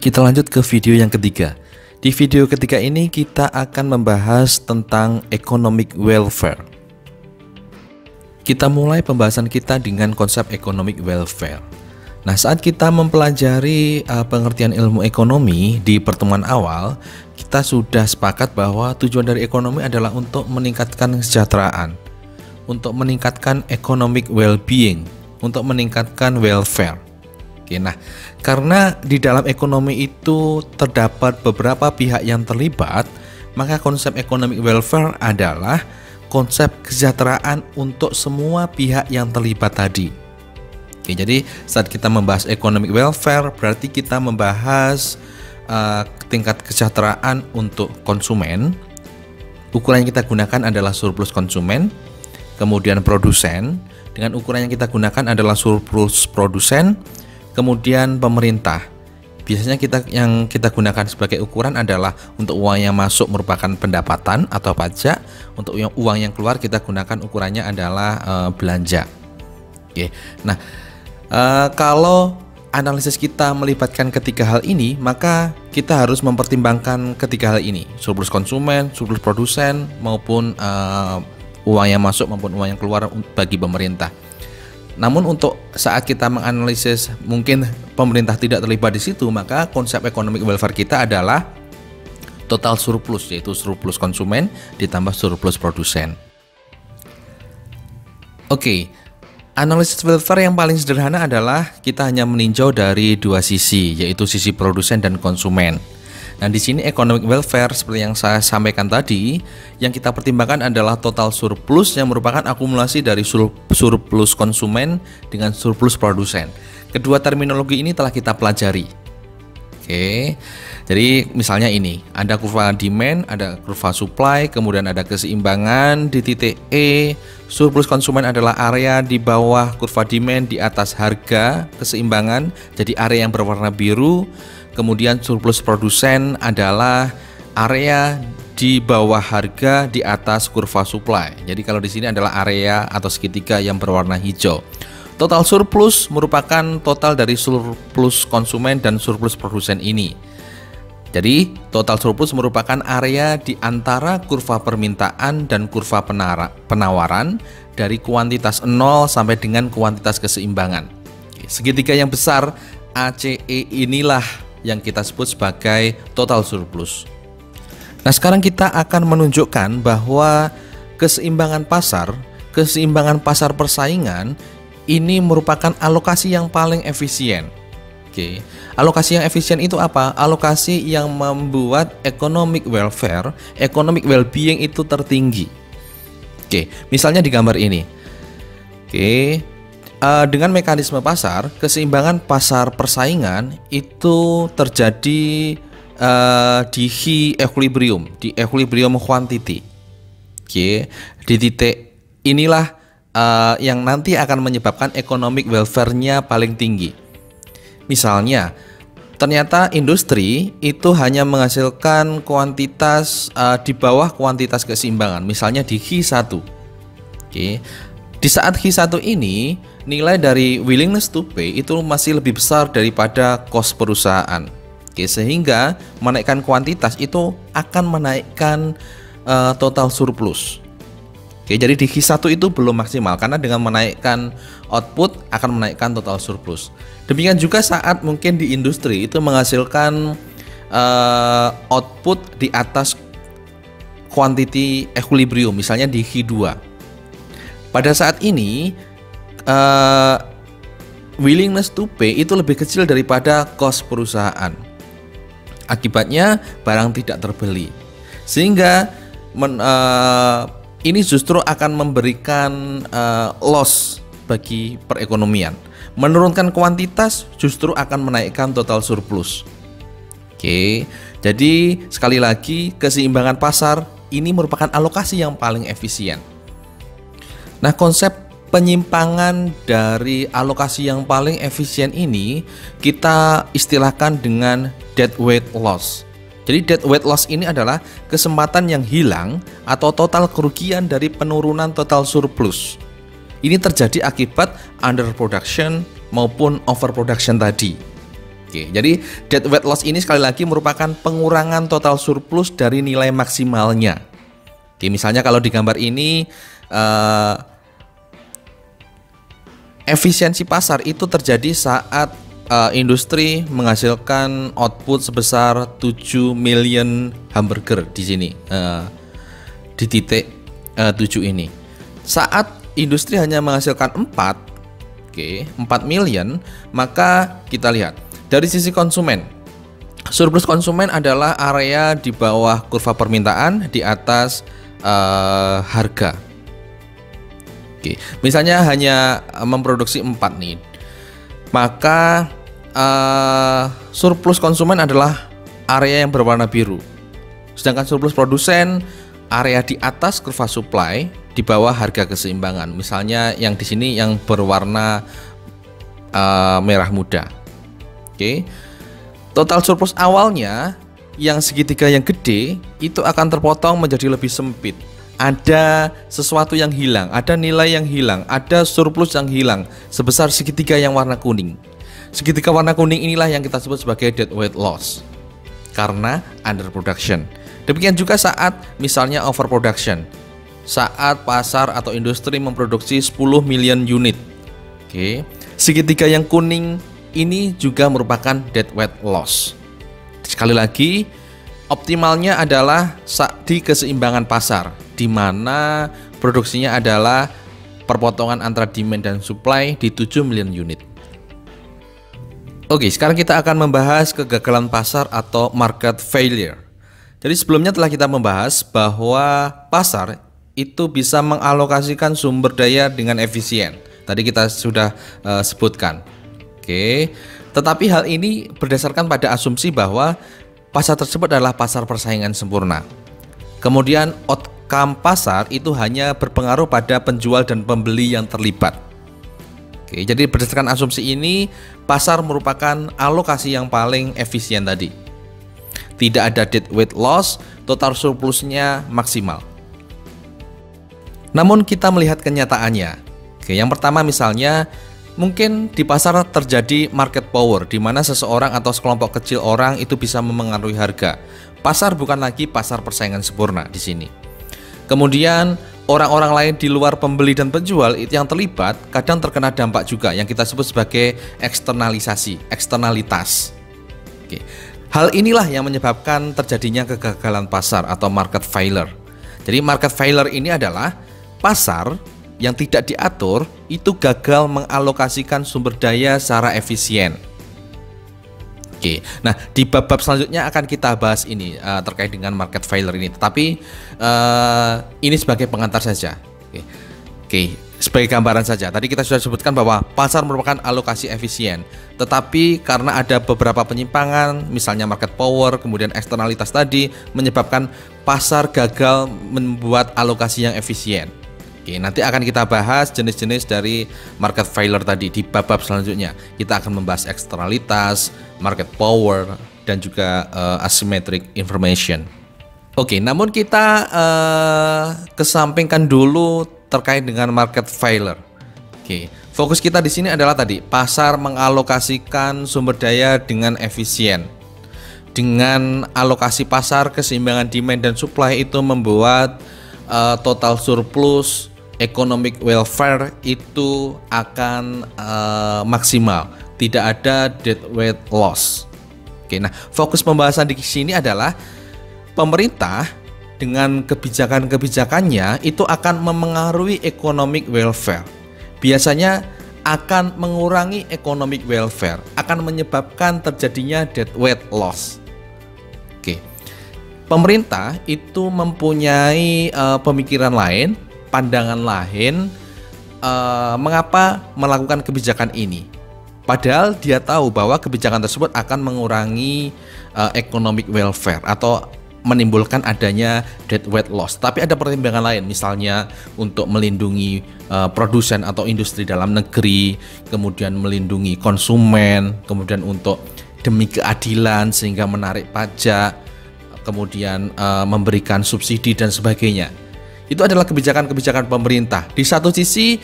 Kita lanjut ke video yang ketiga. Di video ketiga ini kita akan membahas tentang economic welfare. Kita mulai pembahasan kita dengan konsep economic welfare. Nah, saat kita mempelajari pengertian ilmu ekonomi di pertemuan awal, kita sudah sepakat bahwa tujuan dari ekonomi adalah untuk meningkatkan kesejahteraan, untuk meningkatkan economic well-being, untuk meningkatkan welfare. Oke, nah, karena di dalam ekonomi itu terdapat beberapa pihak yang terlibat, maka konsep economic welfare adalah konsep kesejahteraan untuk semua pihak yang terlibat tadi. Oke, jadi saat kita membahas economic welfare berarti kita membahas tingkat kesejahteraan untuk konsumen. Ukuran yang kita gunakan adalah surplus konsumen, kemudian produsen. Dengan ukuran yang kita gunakan adalah surplus produsen, kemudian pemerintah. Biasanya yang kita gunakan sebagai ukuran adalah untuk uang yang masuk merupakan pendapatan atau pajak. Untuk uang yang keluar kita gunakan ukurannya adalah belanja. Oke. Nah, kalau analisis kita melibatkan ketiga hal ini, maka kita harus mempertimbangkan ketiga hal ini: surplus konsumen, surplus produsen, maupun uang yang masuk maupun uang yang keluar bagi pemerintah. Namun untuk saat kita menganalisis mungkin pemerintah tidak terlibat di situ, maka konsep economic welfare kita adalah total surplus, yaitu surplus konsumen ditambah surplus produsen. Oke, analisis welfare yang paling sederhana adalah kita hanya meninjau dari dua sisi, yaitu sisi produsen dan konsumen. Nah, di sini economic welfare seperti yang saya sampaikan tadi, yang kita pertimbangkan adalah total surplus yang merupakan akumulasi dari surplus konsumen dengan surplus produsen. Kedua terminologi ini telah kita pelajari. Oke. Jadi misalnya ini, ada kurva demand, ada kurva supply, kemudian ada keseimbangan di titik E. Surplus konsumen adalah area di bawah kurva demand, di atas harga keseimbangan, jadi area yang berwarna biru. Kemudian surplus produsen adalah area di bawah harga di atas kurva supply. Jadi kalau di sini adalah area atau segitiga yang berwarna hijau. Total surplus merupakan total dari surplus konsumen dan surplus produsen ini. Jadi total surplus merupakan area di antara kurva permintaan dan kurva penawaran dari kuantitas 0 sampai dengan kuantitas keseimbangan. Segitiga yang besar ACE inilah yang kita sebut sebagai total surplus. Nah, sekarang kita akan menunjukkan bahwa keseimbangan pasar persaingan ini merupakan alokasi yang paling efisien. Oke, alokasi yang efisien itu apa? Alokasi yang membuat economic welfare, economic well-being itu tertinggi. Oke, misalnya di gambar ini. Oke, dengan mekanisme pasar, keseimbangan pasar persaingan itu terjadi di equilibrium, di equilibrium quantity. Oke, di titik inilah yang nanti akan menyebabkan economic welfare-nya paling tinggi. Misalnya, ternyata industri itu hanya menghasilkan kuantitas di bawah kuantitas keseimbangan, misalnya di Q1. Oke. Di saat Q1 ini, nilai dari willingness to pay itu masih lebih besar daripada cost perusahaan. Oke, sehingga menaikkan kuantitas itu akan menaikkan total surplus. Oke, jadi di Q1 itu belum maksimal karena dengan menaikkan output akan menaikkan total surplus. Demikian juga saat mungkin di industri itu menghasilkan output di atas quantity equilibrium, misalnya di Q2. Pada saat ini willingness to pay itu lebih kecil daripada cost perusahaan. Akibatnya barang tidak terbeli, sehingga ini justru akan memberikan loss bagi perekonomian. Menurunkan kuantitas justru akan menaikkan total surplus. Oke, jadi sekali lagi keseimbangan pasar ini merupakan alokasi yang paling efisien. Nah, konsep penyimpangan dari alokasi yang paling efisien ini kita istilahkan dengan deadweight loss. Jadi deadweight loss ini adalah kesempatan yang hilang atau total kerugian dari penurunan total surplus. Ini terjadi akibat underproduction maupun overproduction tadi. Oke, jadi dead weight loss ini sekali lagi merupakan pengurangan total surplus dari nilai maksimalnya. Oke, misalnya kalau di gambar ini efisiensi pasar itu terjadi saat industri menghasilkan output sebesar 7 million hamburger di sini, di titik 7 ini. Saat industri hanya menghasilkan 4 million, maka kita lihat dari sisi konsumen, surplus konsumen adalah area di bawah kurva permintaan, di atas harga. Oke, misalnya hanya memproduksi 4 nih, maka surplus konsumen adalah area yang berwarna biru. Sedangkan surplus produsen area di atas kurva supply, di bawah harga keseimbangan. Misalnya yang di sini yang berwarna merah muda. Oke. Total surplus awalnya yang segitiga yang gede itu akan terpotong menjadi lebih sempit. Ada sesuatu yang hilang, ada nilai yang hilang, ada surplus yang hilang sebesar segitiga yang warna kuning. Segitiga warna kuning inilah yang kita sebut sebagai dead weight loss karena underproduction. Demikian juga saat misalnya overproduction, saat pasar atau industri memproduksi 10 million unit. Oke, segitiga yang kuning ini juga merupakan dead weight loss. Sekali lagi, optimalnya adalah di keseimbangan pasar, di mana produksinya adalah perpotongan antara demand dan supply di 7 million unit. Oke, sekarang kita akan membahas kegagalan pasar atau market failure. Jadi sebelumnya telah kita membahas bahwa pasar itu bisa mengalokasikan sumber daya dengan efisien. Tadi kita sudah sebutkan. Oke, tetapi hal ini berdasarkan pada asumsi bahwa pasar tersebut adalah pasar persaingan sempurna. Kemudian outcome pasar itu hanya berpengaruh pada penjual dan pembeli yang terlibat. Oke, jadi berdasarkan asumsi ini, pasar merupakan alokasi yang paling efisien tadi. Tidak ada dead weight loss, total surplusnya maksimal. Namun kita melihat kenyataannya. Oke, yang pertama misalnya mungkin di pasar terjadi market power, di mana seseorang atau sekelompok kecil orang itu bisa memengaruhi harga. Pasar bukan lagi pasar persaingan sempurna di sini. Kemudian orang-orang lain di luar pembeli dan penjual itu yang terlibat kadang terkena dampak juga yang kita sebut sebagai eksternalisasi, eksternalitas. Oke. Hal inilah yang menyebabkan terjadinya kegagalan pasar atau market failure. Jadi market failure ini adalah pasar yang tidak diatur itu gagal mengalokasikan sumber daya secara efisien. Oke, nah di bab-bab selanjutnya akan kita bahas ini terkait dengan market failure ini. Tetapi ini sebagai pengantar saja. Oke, sebagai gambaran saja. Tadi kita sudah sebutkan bahwa pasar merupakan alokasi efisien. Tetapi karena ada beberapa penyimpangan, misalnya market power, kemudian eksternalitas tadi, menyebabkan pasar gagal membuat alokasi yang efisien. Oke, nanti akan kita bahas jenis-jenis dari market failure tadi di bab-bab selanjutnya. Kita akan membahas eksternalitas, market power, dan juga asymmetric information. Oke, namun kita kesampingkan dulu terkait dengan market failure. Oke, fokus kita di sini adalah tadi pasar mengalokasikan sumber daya dengan efisien. Dengan alokasi pasar, keseimbangan demand dan supply itu membuat total surplus, economic welfare itu akan maksimal, tidak ada dead weight loss. Oke, nah fokus pembahasan di sini adalah pemerintah dengan kebijakan-kebijakannya itu akan memengaruhi economic welfare. Biasanya akan mengurangi economic welfare, akan menyebabkan terjadinya dead weight loss. Oke, pemerintah itu mempunyai pemikiran lain, pandangan lain, mengapa melakukan kebijakan ini. Padahal dia tahu bahwa kebijakan tersebut akan mengurangi economic welfare atau menimbulkan adanya dead weight loss. Tapi ada pertimbangan lain, misalnya untuk melindungi produsen atau industri dalam negeri, kemudian melindungi konsumen, kemudian untuk demi keadilan sehingga menarik pajak, kemudian memberikan subsidi dan sebagainya. Itu adalah kebijakan-kebijakan pemerintah. Di satu sisi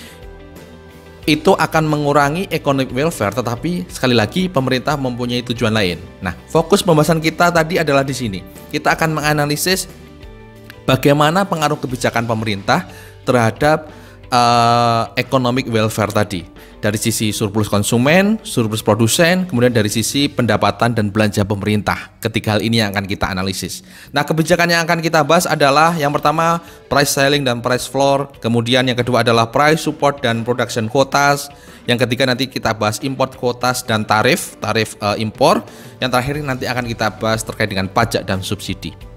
itu akan mengurangi economic welfare, tetapi sekali lagi pemerintah mempunyai tujuan lain. Nah, fokus pembahasan kita tadi adalah di sini. Kita akan menganalisis bagaimana pengaruh kebijakan pemerintah terhadap economic welfare tadi. Dari sisi surplus konsumen, surplus produsen, kemudian dari sisi pendapatan dan belanja pemerintah. Ketiga hal ini yang akan kita analisis. Nah, kebijakan yang akan kita bahas adalah yang pertama price ceiling dan price floor, kemudian yang kedua adalah price support dan production quotas, yang ketiga nanti kita bahas import quotas dan tarif impor, yang terakhir nanti akan kita bahas terkait dengan pajak dan subsidi.